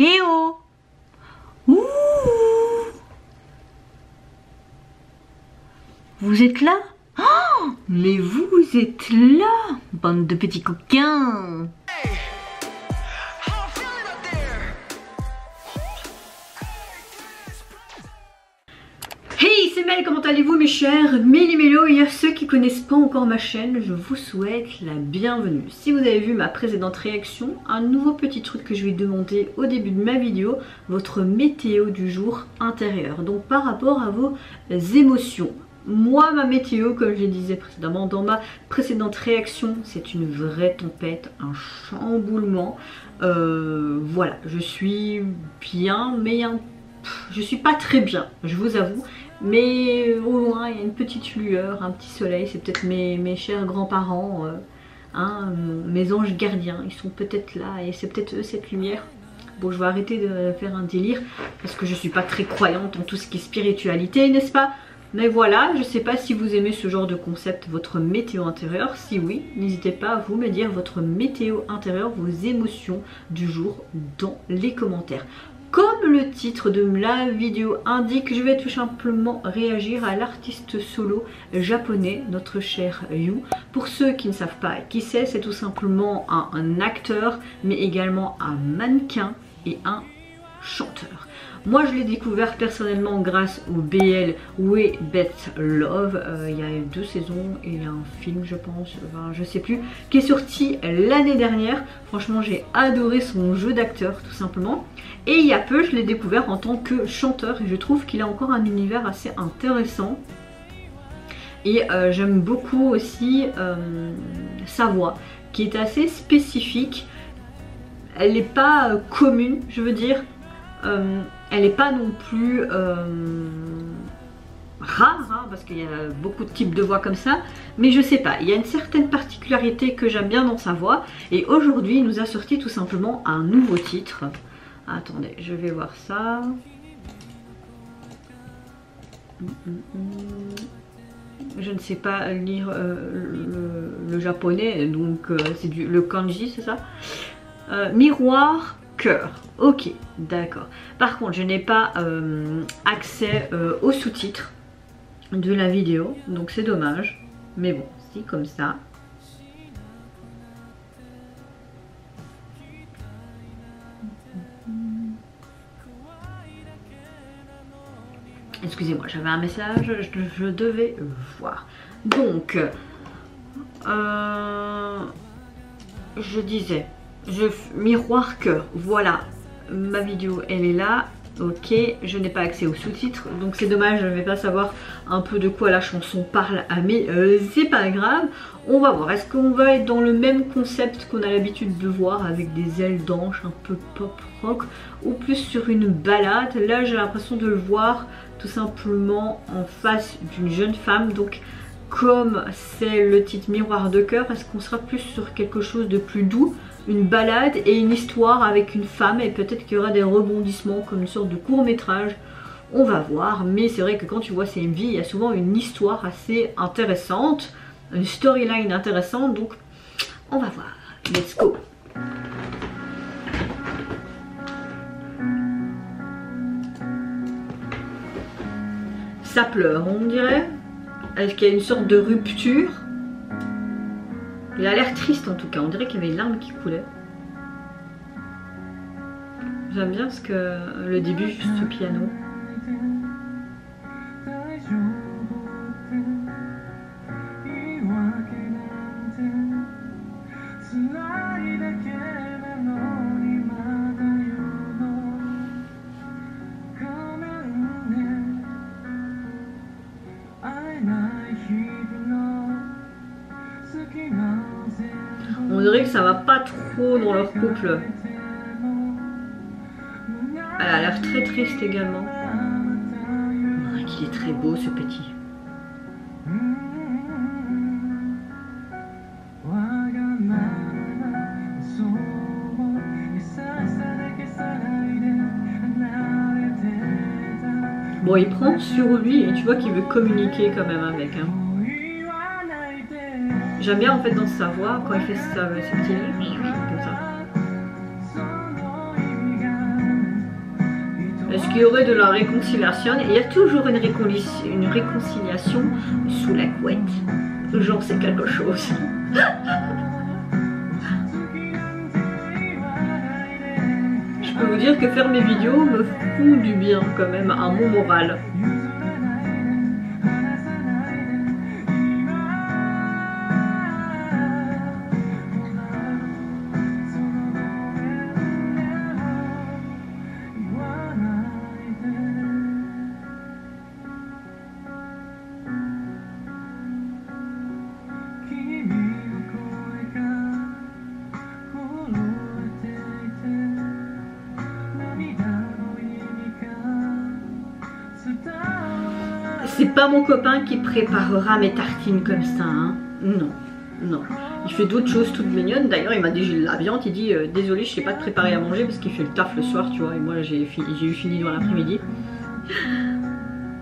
Eh oh! Ouh! Vous êtes là? Oh, mais vous êtes là, bande de petits coquins! Hey, c'est Mel, comment allez-vous mes chers Méli-Mélo? Et à ceux qui connaissent pas encore ma chaîne, je vous souhaite la bienvenue. Si vous avez vu ma précédente réaction, un nouveau petit truc que je vais demander au début de ma vidéo, votre météo du jour intérieur. Donc par rapport à vos émotions. Moi, ma météo, comme je le disais précédemment dans ma précédente réaction, c'est une vraie tempête, un chamboulement. Voilà, je suis bien, mais je suis pas très bien, je vous avoue. Mais au loin, il y a une petite lueur, un petit soleil. C'est peut-être mes chers grands-parents, mes anges gardiens. Ils sont peut-être là et c'est peut-être eux cette lumière. Bon, je vais arrêter de faire un délire parce que je suis pas très croyante en tout ce qui est spiritualité, n'est-ce pas? Mais voilà, je sais pas si vous aimez ce genre de concept, votre météo intérieure. Si oui, n'hésitez pas à vous me dire votre météo intérieure, vos émotions du jour dans les commentaires. Comme le titre de la vidéo indique, je vais tout simplement réagir à l'artiste solo japonais, notre cher Yu. Pour ceux qui ne savent pas qui c'est tout simplement un acteur, mais également un mannequin et un chanteur. Moi je l'ai découvert personnellement grâce au BL We Bet Love. Il y a 2 saisons et il y a un film je pense, enfin, je sais plus, qui est sorti l'année dernière. Franchement j'ai adoré son jeu d'acteur tout simplement. Et il y a peu je l'ai découvert en tant que chanteur et je trouve qu'il a encore un univers assez intéressant. Et j'aime beaucoup aussi sa voix qui est assez spécifique. Elle n'est pas commune, je veux dire. Elle n'est pas non plus rare, hein, parce qu'il y a beaucoup de types de voix comme ça, mais je sais pas, il y a une certaine particularité que j'aime bien dans sa voix, et aujourd'hui il nous a sorti tout simplement un nouveau titre. Attendez, je vais voir ça. Je ne sais pas lire le japonais, donc c'est le kanji, c'est ça? Miroir cœur. Ok, d'accord. Par contre, je n'ai pas accès aux sous-titres de la vidéo, donc c'est dommage. Mais bon, si comme ça. Excusez-moi, j'avais un message, je devais voir. Donc, je disais, miroir cœur, voilà, ma vidéo elle est là. Ok, je n'ai pas accès aux sous-titres, donc c'est dommage, je ne vais pas savoir un peu de quoi la chanson parle, mais c'est pas grave. On va voir, est-ce qu'on va être dans le même concept qu'on a l'habitude de voir avec des ailes d'ange un peu pop rock, ou plus sur une balade? Là j'ai l'impression de le voir tout simplement en face d'une jeune femme, donc comme c'est le titre Miroir de cœur, est-ce qu'on sera plus sur quelque chose de plus doux, une balade et une histoire avec une femme, et peut-être qu'il y aura des rebondissements comme une sorte de court-métrage, on va voir. Mais c'est vrai que quand tu vois CMV, il y a souvent une histoire assez intéressante, une storyline intéressante, donc on va voir. Let's go. Ça pleure, on dirait. Est-ce qu'il y a une sorte de rupture? Il a l'air triste en tout cas, on dirait qu'il y avait une larme qui coulait. J'aime bien ce que le début, juste ce piano. On dirait que ça va pas trop dans leur couple. Elle a l'air très triste également. Oh, qu'il est très beau ce petit. Bon, il prend sur lui et tu vois qu'il veut communiquer quand même avec. Hein. J'aime bien en fait dans sa voix quand il fait ses petits comme ça. Est-ce qu'il y aurait de la réconciliation? Il y a toujours une réconciliation sous la couette. J'en sais quelque chose. Je peux vous dire que faire mes vidéos me fout du bien quand même à mon moral. C'est pas mon copain qui préparera mes tartines comme ça, hein. Non, non. Il fait d'autres choses toutes mignonnes. D'ailleurs, il m'a dit la viande, il dit désolé, je sais pas te préparer à manger parce qu'il fait le taf le soir, tu vois. Et moi, j'ai eu fini dans l'après-midi.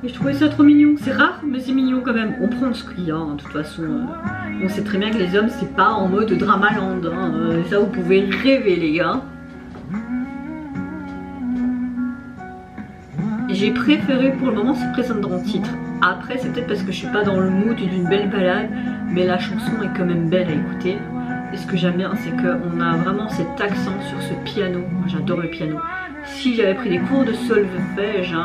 Et je trouvais ça trop mignon. C'est rare, mais c'est mignon quand même. On prend ce qu'il y a, hein, de toute façon. On sait très bien que les hommes, c'est pas en mode Dramaland. Hein. Ça, vous pouvez rêver, les gars. J'ai préféré pour le moment ce présent dans le titre. Après, c'est peut-être parce que je suis pas dans le mood d'une belle balade, mais la chanson est quand même belle à écouter. Et ce que j'aime bien, c'est qu'on a vraiment cet accent sur ce piano. J'adore le piano. Si j'avais pris des cours de solfège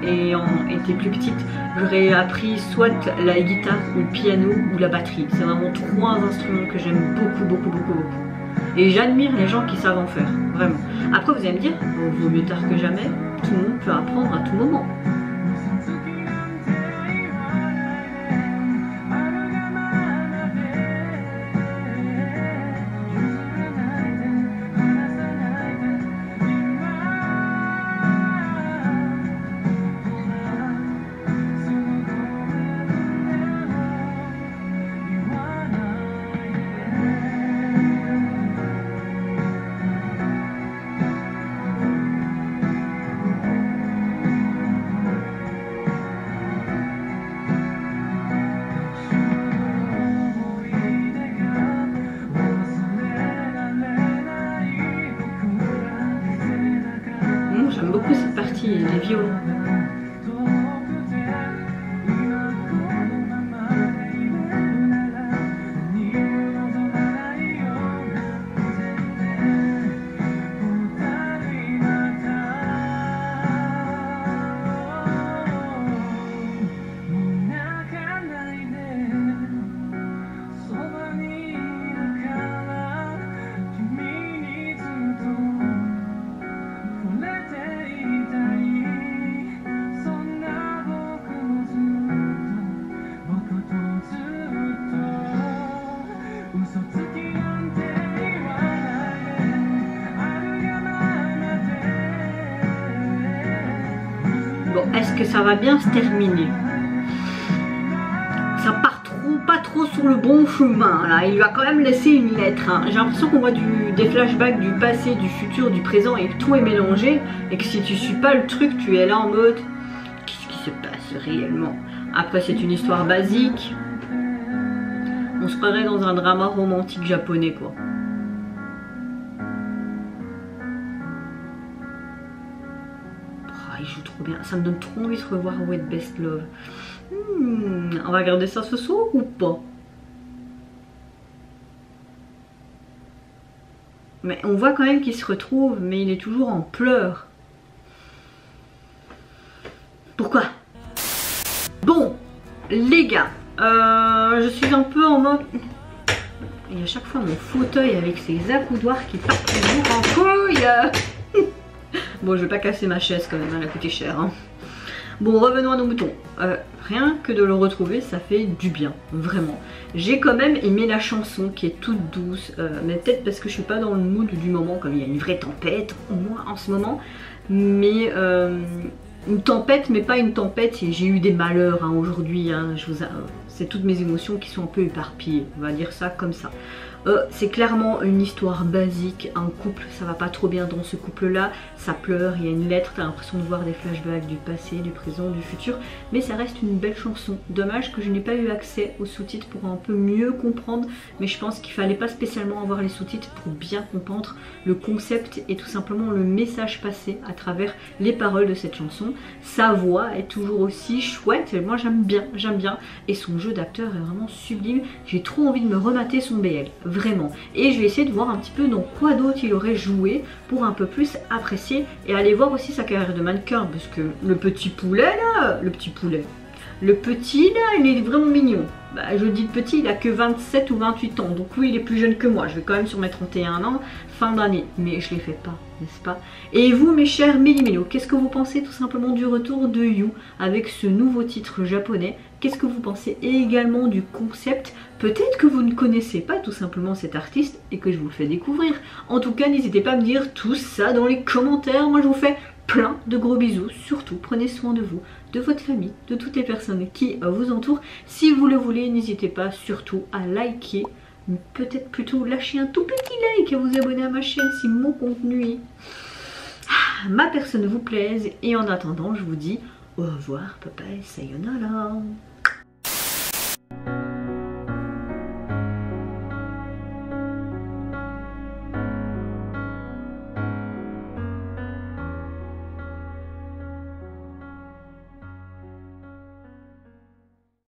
et été plus petite, j'aurais appris soit la guitare ou le piano ou la batterie. C'est vraiment 3 instruments que j'aime beaucoup. Et j'admire les gens qui savent en faire, vraiment. Après, vous allez me dire, vaut mieux tard que jamais, tout le monde peut apprendre à tout moment. J'aime beaucoup cette partie, les violons. Bon, est-ce que ça va bien se terminer? Ça part pas trop sur le bon chemin là. Il va quand même laisser une lettre, hein. J'ai l'impression qu'on voit des flashbacks du passé, du futur, du présent et que tout est mélangé. Et que si tu suis pas le truc, tu es là en mode qu'est-ce qui se passe réellement? Après, c'est une histoire basique. On se croirait dans un drama romantique japonais, quoi. Il joue trop bien, ça me donne trop envie de revoir Wet Best Love. On va regarder ça ce soir ou pas? Mais on voit quand même qu'il se retrouve, mais il est toujours en pleurs. Pourquoi? Bon, les gars, je suis un peu en mode... Il y a à chaque fois mon fauteuil avec ses accoudoirs qui partent toujours en couille. Bon, je vais pas casser ma chaise quand même, elle a coûté cher. Hein. Bon, revenons à nos moutons. Rien que de le retrouver, ça fait du bien, vraiment. J'ai quand même aimé la chanson qui est toute douce, mais peut-être parce que je suis pas dans le mood du moment, comme il y a une vraie tempête, au moins en ce moment. Mais une tempête, mais pas une tempête, et j'ai eu des malheurs hein, aujourd'hui. Hein, c'est toutes mes émotions qui sont un peu éparpillées, on va dire ça comme ça. C'est clairement une histoire basique, un couple, ça va pas trop bien dans ce couple là, ça pleure, il y a une lettre, t'as l'impression de voir des flashbacks du passé, du présent, du futur, mais ça reste une belle chanson. Dommage que je n'ai pas eu accès aux sous-titres pour un peu mieux comprendre, mais je pense qu'il fallait pas spécialement avoir les sous-titres pour bien comprendre le concept et tout simplement le message passé à travers les paroles de cette chanson. Sa voix est toujours aussi chouette, moi j'aime bien, et son jeu d'acteur est vraiment sublime. J'ai trop envie de me remater son BL, vraiment. Et je vais essayer de voir un petit peu dans quoi d'autre il aurait joué pour un peu plus apprécier et aller voir aussi sa carrière de mannequin, parce que le petit poulet là, le petit là, il est vraiment mignon. Bah, je dis le petit, il a que 27 ou 28 ans, donc oui, il est plus jeune que moi. Je vais quand même sur mes 31 ans, fin d'année, mais je les fais pas, n'est-ce pas? Et vous, mes chers Méli-Mélo, qu'est-ce que vous pensez tout simplement du retour de You avec ce nouveau titre japonais? Qu'est-ce que vous pensez également du concept? Peut-être que vous ne connaissez pas tout simplement cet artiste et que je vous le fais découvrir. En tout cas, n'hésitez pas à me dire tout ça dans les commentaires. Moi, je vous fais plein de gros bisous. Surtout, prenez soin de vous, de votre famille, de toutes les personnes qui vous entourent. Si vous le voulez, n'hésitez pas surtout à liker, peut-être plutôt lâcher un tout petit like, à vous abonner à ma chaîne si mon contenu, ma personne vous plaise. Et en attendant, je vous dis au revoir, papa et sayonara.